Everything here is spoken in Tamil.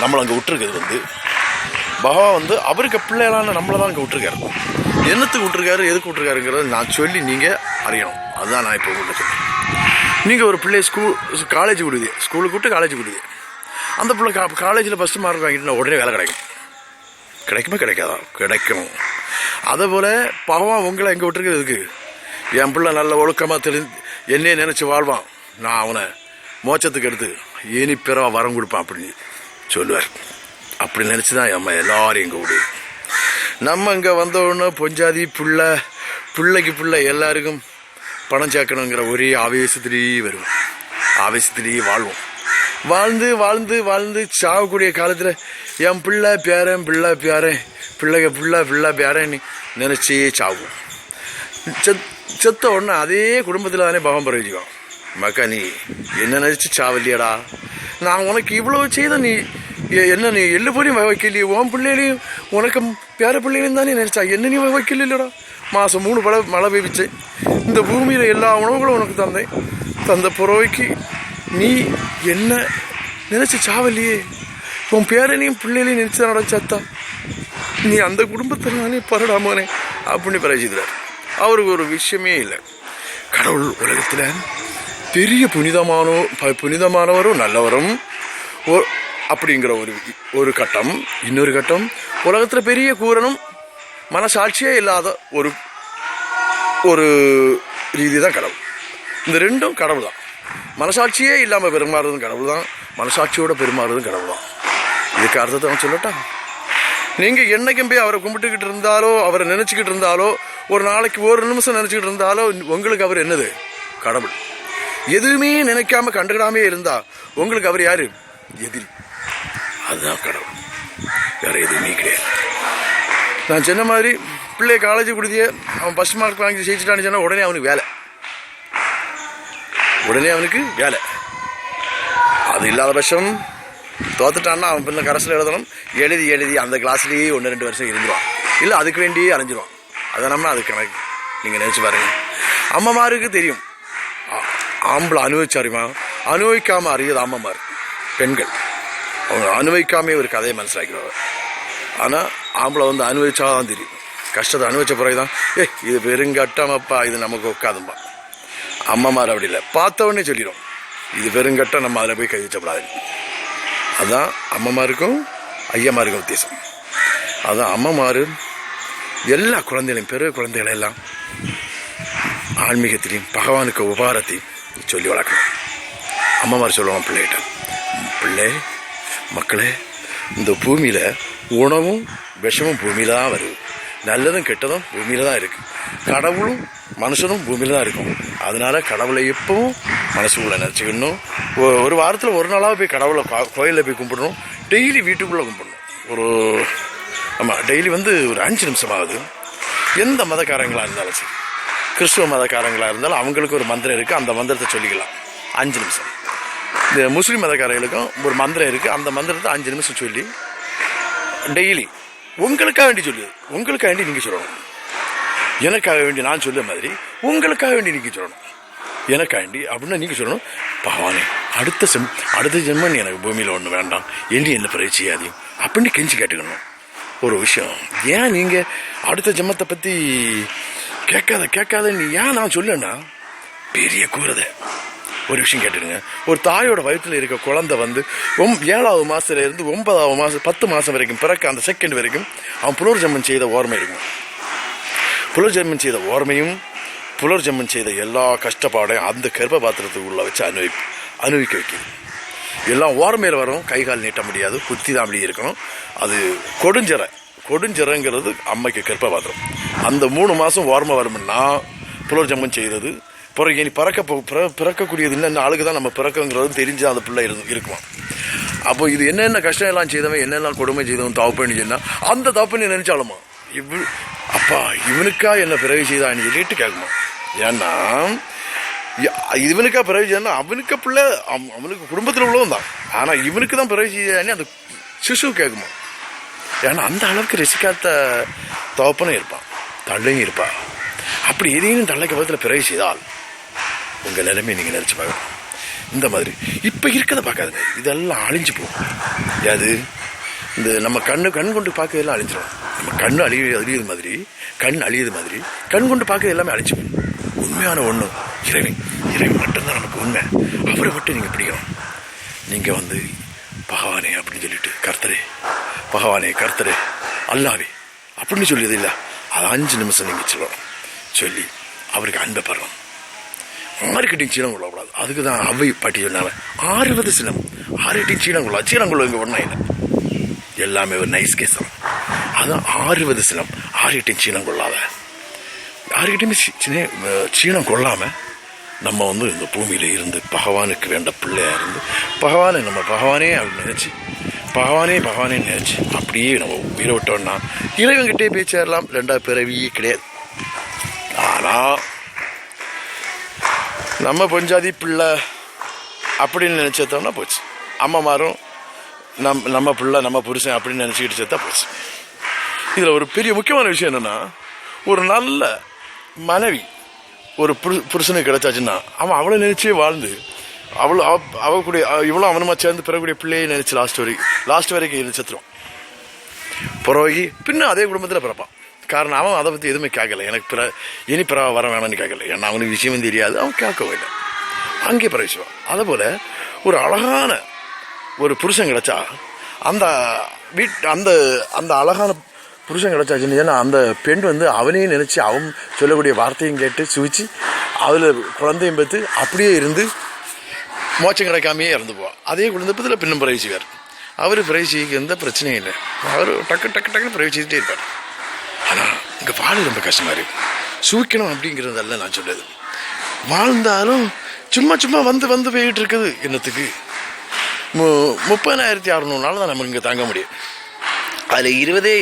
நம்மளை அங்கே விட்டுருக்கிறது வந்து பகவான் வந்து அவருக்கு பிள்ளைகளான நம்மளை தான் அங்கே விட்டுருக்காரு. என்னத்துக்கு விட்டுருக்காரு, எதுக்கு விட்டுருக்காருங்கிறத நான் சொல்லி நீங்கள் அறியணும். அதுதான் நான் இப்போ உங்கள்கிட்ட சொல்கிறேன். நீங்கள் ஒரு பிள்ளைய காலேஜ் விடுவீங்க, ஸ்கூலுக்கு விட்டு காலேஜ் விடுவீங்க. அந்த பிள்ளை காலேஜில் ஃபஸ்ட்டு மார்க் வாங்கிட்டு உடனே வேலை கிடைக்குமா கிடைக்காதா? கிடைக்கும். அதே போல் பகவான் உங்களை எங்கே விட்டுருக்கிறதுக்கு என் பிள்ளை நல்ல ஒழுக்கமாக என்னையே நினச்சி வாழ்வான், நான் அவனை மோட்சத்துக்கு எடுத்து இனி பிறவா வரம் கொடுப்பான் அப்படின்னு சொல்லுவார். அப்படி நினச்சி தான் நம்ம எல்லாரும் எங்கள் விடு. நம்ம இங்கே வந்தோடனே பொஞ்சாதி பிள்ளை எல்லாருக்கும் பணம் சேர்க்கணுங்கிற ஒரே ஆவேசத்திலேயே வரும், ஆவேசத்திலேயே வாழ்வோம். வாழ்ந்து வாழ்ந்து வாழ்ந்து சாகக்கூடிய காலத்தில் என் பிள்ளை பேரன் நினச்சே சாவும். செத்த உடனே அதே குடும்பத்தில் தானே பகவான் பிரயோஜிக்கும். மக்கா நீ என்ன நினச்சி சாவல்லையடா, நான் உனக்கு இவ்வளோ செய்த நீ என்ன நீ எள்ளு போலையும் வைக்கலையே, உன் பிள்ளைகளையும் உனக்கு பேர பிள்ளைகளையும் தானே நினச்சா, என்ன நீ வைக்கல இல்லைடா. மாதம் 3 மழை பெய்விச்சேன், இந்த பூமியில் எல்லா உணவுகளும் உனக்கு தந்த புறவைக்கு நீ என்ன நினச்சி சாவல்லையே, உன் பேரனையும் பிள்ளைகளையும் நினச்சி தான் நடச்சாத்தா, நீ அந்த குடும்பத்தில் நானே பரடாமோனே அப்படின்னு பிரயோஜிக்கிறார். அவருக்கு ஒரு விஷயமே இல்லை. கடவுள் உலகத்தில் பெரிய புனிதமானவரும் நல்லவரும் அப்படிங்கிற ஒரு கட்டம். இன்னொரு கட்டம், உலகத்தில் பெரிய கூறனும் மனசாட்சியே இல்லாத ஒரு ரீதி தான் கடவுள். இந்த ரெண்டும் கடவுள் தான். மனசாட்சியே இல்லாமல் பெருமாறுறதும் கடவுள் தான், மனசாட்சியோட பெருமாறுறதும் கடவுள் தான். இதுக்கு அர்த்தத்தை அவன் சொல்லட்டா. நீங்கள் என்னைக்கும் போய் அவரை கும்பிட்டுக்கிட்டு இருந்தாலோ, அவரை நினச்சிக்கிட்டு இருந்தாலோ, ஒரு நாளைக்கு ஒரு நிமிஷம் நினச்சிக்கிட்டு இருந்தாலோ உங்களுக்கு அவர் என்னது? கடவுள். எதுவுமே நினைக்காம கண்டுக்கிடாமே இருந்தா உங்களுக்கு அவர் யாரு? எதிரி. அதுதான் கடவுள், வேற எதுவுமே கிடையாது. நான் சொன்ன மாதிரி பிள்ளைய காலேஜ் கொடுத்திய அவன் ஃபர்ஸ்ட் மார்க் வாங்கி ஜெயிச்சுட்டான்னு சொன்னா உடனே அவனுக்கு வேலை. அது இல்லாத பட்சம் தோத்துட்டான்னா அவன் பிள்ளை கரசில் எழுதி அந்த கிளாஸ்லேயே 1-2 வருஷம் இருந்துருவான், இல்லை அதுக்கு வேண்டியே அலைஞ்சிருவான். அதனால அது கணக்கு. நீங்கள் நினச்சி பாருங்க, அம்மாமாருக்கு தெரியும் ஆம்பளை அனுபவிச்சாருமா, அனுபவிக்காமல் அறியது அம்மாமார் பெண்கள். அவங்க அனுபவிக்காமே ஒரு கதையை மனசிலாக்கிடுவாங்க. ஆனால் ஆம்பளை வந்து அனுபவிச்சாதான் தெரியும். கஷ்டத்தை அனுபவிச்ச பிறகுதான் இது பெருங்கட்டமப்பா, இது நமக்கு உட்காதும்பா. அம்மாமார் அப்படி இல்லை, பார்த்தவொடனே சொல்லிடும் இது பெருங்கட்டம், நம்ம அதில் போய் கை வச்சப்படாது. அதுதான் அம்மாமாருக்கும் ஐயமாருக்கும் வித்தியாசம். அதுதான் அம்மாமார் எல்லா குழந்தைகளையும், பெரிய குழந்தைகளெல்லாம் ஆன்மீகத்திலையும் பகவானுக்கு உபகாரத்தையும் சொல்லி வளர்க்கணும். அம்மாமார் சொல்லுவாங்க பிள்ளைகிட்ட, பிள்ளை மக்களே, இந்த பூமியில் உணவும் விஷமும் பூமியில் தான் வருது, நல்லதும் கெட்டதும் பூமியில் தான் இருக்குது, கடவுளும் மனுஷனும் பூமியில் தான் இருக்கும். அதனால கடவுளை எப்பவும் மனசுக்குள்ளே நினச்சிக்கணும். ஒரு வாரத்தில் ஒரு நாளாக போய் கடவுளை கோயிலில் போய் கும்பிடணும். டெய்லி வீட்டுக்குள்ளே கும்பிடணும். டெய்லி ஒரு 5 நிமிஷம் ஆகுது. எந்த மதக்காரங்களாக இருந்தாலும் சரி, கிறிஸ்துவ மதக்காரங்களாக இருந்தாலும் அவங்களுக்கு ஒரு மந்திரம் இருக்குது, அந்த மந்திரத்தை சொல்லிக்கலாம் 5 நிமிஷம். இந்த முஸ்லீம் மதக்காரர்களுக்கும் ஒரு மந்திரம் இருக்குது, அந்த மந்திரத்தை 5 நிமிஷம் சொல்லி டெய்லி உங்களுக்காக வேண்டி சொல்லுது. உங்களுக்காக வேண்டி நீங்கள் சொல்லணும். எனக்காக வேண்டி நான் சொல்ல மாதிரி உங்களுக்காக வேண்டி நீங்கள் சொல்லணும். எனக்காக வேண்டி அப்படின்னா நீங்கள் சொல்லணும், பகவானே அடுத்த ஜென்மம் எனக்கு பூமியில் ஒன்று வேண்டாம், என்ன பிறகு செய்யாதையும் அப்படின்னு கெஞ்சி கேட்டுக்கணும். ஒரு விஷயம், ஏன் நீங்கள் அடுத்த ஜென்மத்தை பற்றி கேட்காத நீ ஏன் நான் சொல்லுன்னா பெரிய கூறதை ஒரு விஷயம் கேட்டுடுங்க. ஒரு தாயோட வயிற்றில் இருக்க குழந்தை 7வது மாதத்துல இருந்து 9வது மாதம் 10 மாதம் வரைக்கும் பிறக்க அந்த செகண்ட் வரைக்கும் அவன் புனர்ஜென்மம் செய்த ஓர்மை இருக்கும். புனர்ஜென்மம் செய்த ஓர்மையும் புனர்ஜென்மம் செய்த எல்லா கஷ்டப்பாடையும் அந்த கர்ப்ப பாத்திரத்துக்குள்ள வச்சு அனுபவிக்க வைக்கிது. எல்லாம் ஓர்மையில் வரும், கை கால் நீட்ட முடியாது, குத்தி தான் அப்படி இருக்கணும். அது கொடுஞ்சரைங்கிறது அம்மைக்கு கர்ப்ப பாத்திரம். அந்த 3 மாதம் ஓர்மை வரும்னா புனர்ஜென்மம் செய்கிறது. பிறகு இனி பிறக்கக்கூடியது என்னென்ன ஆளுக்கு தான் நம்ம பிறக்குங்கிறது தெரிஞ்சு அந்த பிள்ளை இருக்குமா. அப்போ இது என்னென்ன கஷ்டம் எல்லாம் செய்தவன், என்னெல்லாம் கொடுமை செய்தவன் தப்பு பண்ணி சொன்னா அந்த தப்பு பண்ணி நினைச்சாலுமா அப்பா இவனுக்கா என்ன பிறகு செய்தான்னு சொல்லிட்டு கேட்குமா. ஏன்னா இவனுக்கா பிறகு செய்தா அவனுக்கு பிள்ளை அவனுக்கு குடும்பத்தில் உள்ளவன் தான், ஆனால் இவனுக்கு தான் பிறகு செய்தானே அந்த சிசு கேட்குமா. ஏன்னா அந்த அளவுக்கு ரசிக்காத தவப்பனும் இருப்பான், தள்ளையும் இருப்பான். அப்படி எதையும் தள்ளைக்கு பக்கத்தில் பிறகு செய்தால் உங்கள் நிலைமை நீங்கள் நினச்சி பார்க்கணும். இந்த மாதிரி இப்போ இருக்கிறத பார்க்காதுங்க, இதெல்லாம் அழிஞ்சு போகும். அது இந்த நம்ம கண் கொண்டு பார்க்கறதெல்லாம் அழிஞ்சிடும். நம்ம கண் அழியுது மாதிரி கண் கொண்டு பார்க்க எல்லாமே அழிஞ்சு போகும். உண்மையான ஒன்று இறைவன் மட்டும்தான் நமக்கு உண்மை. அவரை மட்டும் நீங்கள் பிடிக்கணும். நீங்கள் வந்து பகவானே அப்படின்னு சொல்லிட்டு கர்த்தரே அல்லாவே அப்படின்னு சொல்லியது இல்லை, அது 5 நிமிஷம் நீங்கள் சொல்லணும். சொல்லி அவருக்கு அன்பை படுறோம். யாருக்கிட்டையும் சீனம் கொள்ளக்கூடாது. அதுக்கு தான் அவை பாட்டி சொன்னாங்க 60 சினம், 6 சீனம் கொள்ள இங்கே ஒன்றா இல்லை, எல்லாமே ஒரு நைஸ் கேஸ் தான். அதுதான் 60 சினம், 6 சீனம் கொள்ளாத, யாருக்கிட்டையுமே சீனம் கொள்ளாமல் நம்ம வந்து இந்த பூமியில் இருந்து பகவானுக்கு வேண்ட பிள்ளையா இருந்து பகவானே அப்படின்னு நினைச்சு பகவானே நினைச்சு அப்படியே நம்ம உயிரை விட்டோம்னா இறைவன்கிட்டே போய் சேரலாம். 2வது பிறவியே கிடையாது. ஆனால் நம்ம பொஞ்சாதி பிள்ளை அப்படின்னு நினைச்சோம்னா போச்சு. அம்மாமாரும் நம்ம பிள்ளை நம்ம புருஷன் அப்படின்னு நினச்சிக்கிட்டு சேர்த்தா போச்சு. இதில் ஒரு பெரிய முக்கியமான விஷயம் என்னென்னா, ஒரு நல்ல மனைவி ஒரு புருஷனுக்கு கிடைச்சாச்சுன்னா அவன் அவளை நினைச்சே வாழ்ந்து அவ கூட இவ்வளோ அவனுமா சேர்ந்து பிறகுடைய பிள்ளையை நினைச்சு லாஸ்ட் வரைக்கும் நினைச்சிருவான். பிறகு பின்ன அதே குடும்பத்தில் பிறப்பான். காரணம் அவன் அதை பற்றி எதுவுமே கேட்கல, எனக்கு இனி பிறவா வர வேணாம்னு கேட்கல. ஏன்னா அவனுக்கு விஷயமும் தெரியாது, அவன் கேட்கவே இல்லை, அங்கே பிரவேசிவான். அதே போல் ஒரு அழகான ஒரு புருஷன் கிடைச்சா அந்த அழகான புருஷன் கிடைச்சாச்சுன்னு, ஏன்னா அந்த பெண் வந்து அவனையும் நினச்சி அவன் சொல்லக்கூடிய வார்த்தையும் கேட்டு சுவிச்சு அதில் குழந்தையும் பார்த்து அப்படியே இருந்து மோச்சம் கிடைக்காமையே இறந்து போவான். அதே குழந்தைப்பத்தில் பின்னும் பிரவேசிவார். அவர் பிரவேசிக்கு எந்த பிரச்சனையும் இல்லை, அவர் டக்குன்னு பிரவேசிக்கிட்டே இருப்பார். ஆனால் இங்கே வாழ ரொம்ப கஷ்டமாக இருக்கு. சூக்கணும் அப்படிங்கிறதல்ல நான் சொல்றது. வாழ்ந்தாலும் சும்மா வந்து போயிட்டு இருக்குது. என்னத்துக்கு 30,600 நாள் தான் நமக்கு இங்கே தாங்க முடியும். அதில் 20